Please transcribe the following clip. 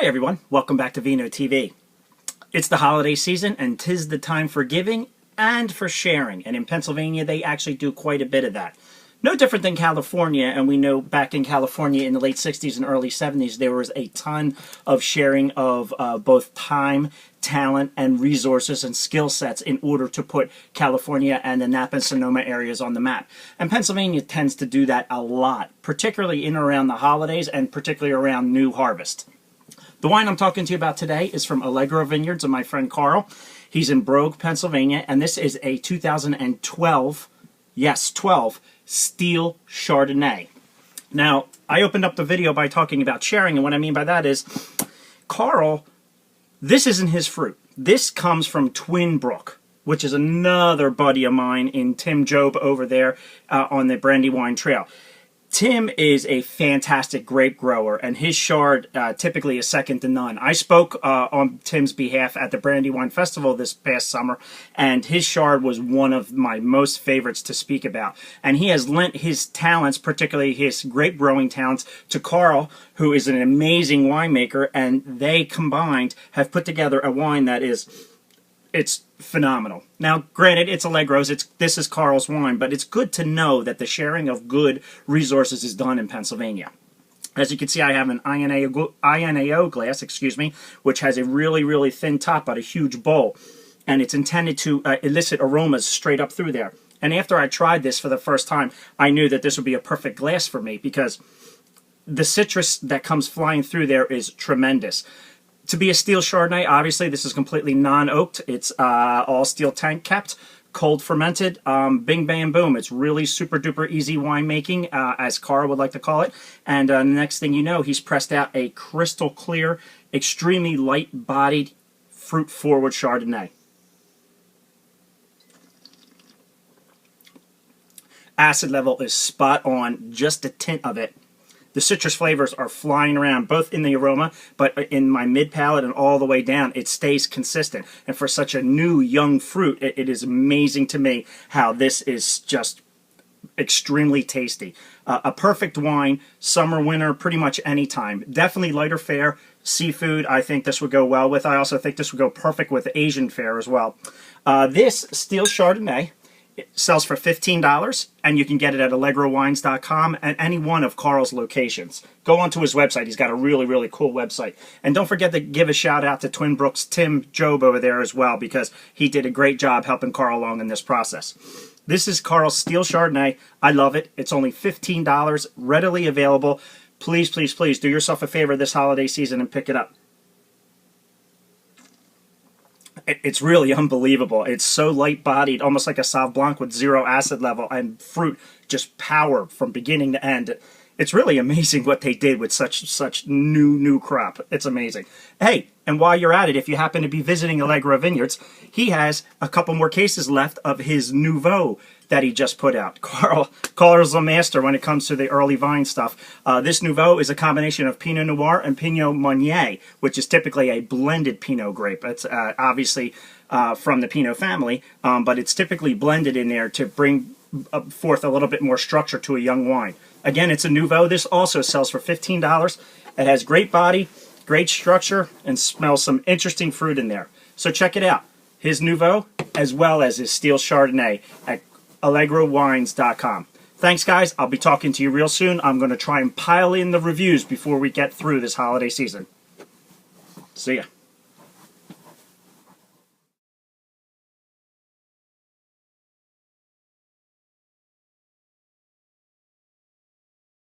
everyone, welcome back to Vino TV. It's the holiday season and 'tis the time for giving and for sharing. And in Pennsylvania, they actually do quite a bit of that. No different than California, and we know back in California in the late 60s and early 70s, there was a ton of sharing of both time, talent, and resources and skill sets in order to put California and the Napa and Sonoma areas on the map. And Pennsylvania tends to do that a lot, particularly in and around the holidays and particularly around new harvest. The wine I'm talking to you about today is from Allegro Vineyards and my friend Carl. He's in Brogue, Pennsylvania, and this is a 2012, yes, 12, Steel Chardonnay. Now, I opened up the video by talking about sharing, and what I mean by that is, Carl, this isn't his fruit. This comes from Twin Brook, which is another buddy of mine in Tim Job over there on the Brandywine Trail. Tim is a fantastic grape grower, and his Chard typically is second to none. I spoke on Tim's behalf at the Brandywine Festival this past summer, and his Chard was one of my most favorites to speak about. And he has lent his talents, particularly his grape growing talents, to Carl, who is an amazing winemaker, and they combined have put together a wine that is... it's phenomenal. Now, granted, it's Allegro's. This is Carl's wine, but it's good to know that the sharing of good resources is done in Pennsylvania. As you can see, I have an INAO glass, which has a really, really thin top but a huge bowl. And it's intended to elicit aromas straight up through there. And after I tried this for the first time, I knew that this would be a perfect glass for me because the citrus that comes flying through there is tremendous. To be a steel Chardonnay, obviously, this is completely non-oaked. It's all steel tank kept, cold fermented. Bing, bang, boom. It's really super duper easy winemaking, as Carl would like to call it. And the next thing you know, he's pressed out a crystal clear, extremely light-bodied, fruit-forward Chardonnay. Acid level is spot on, just a tint of it. The citrus flavors are flying around, both in the aroma, but in my mid-palate and all the way down, it stays consistent. And for such a new, young fruit, it is amazing to me how this is just extremely tasty. A perfect wine, summer, winter, pretty much any time. Definitely lighter fare, seafood, I think this would go well with. I also think this would go perfect with Asian fare as well. This Steel Chardonnay, it sells for $15, and you can get it at allegrowines.com at any one of Carl's locations. Go onto his website. He's got a really, really cool website. And don't forget to give a shout out to Twin Brook's Tim Job over there as well, because he did a great job helping Carl along in this process. This is Carl's Steel Chardonnay. I love it. It's only $15, readily available. Please, please, please do yourself a favor this holiday season and pick it up. It's really unbelievable. It's so light-bodied, almost like a Sauv Blanc with zero acid level, and fruit just power from beginning to end. It's really amazing what they did with such new crop. It's amazing. Hey, and while you're at it, if you happen to be visiting Allegro Vineyards, he has a couple more cases left of his Nouveau that he just put out. Carl's a master when it comes to the early vine stuff. This Nouveau is a combination of Pinot Noir and Pinot Meunier, which is typically a blended Pinot grape. It's obviously from the Pinot family, but it's typically blended in there to bring forth a little bit more structure to a young wine. Again, it's a Nouveau. This also sells for $15. It has great body, great structure, and smells some interesting fruit in there. So check it out. His Nouveau, as well as his Steel Chardonnay at allegrowines.com. Thanks, guys. I'll be talking to you real soon. I'm going to try and pile in the reviews before we get through this holiday season. See ya.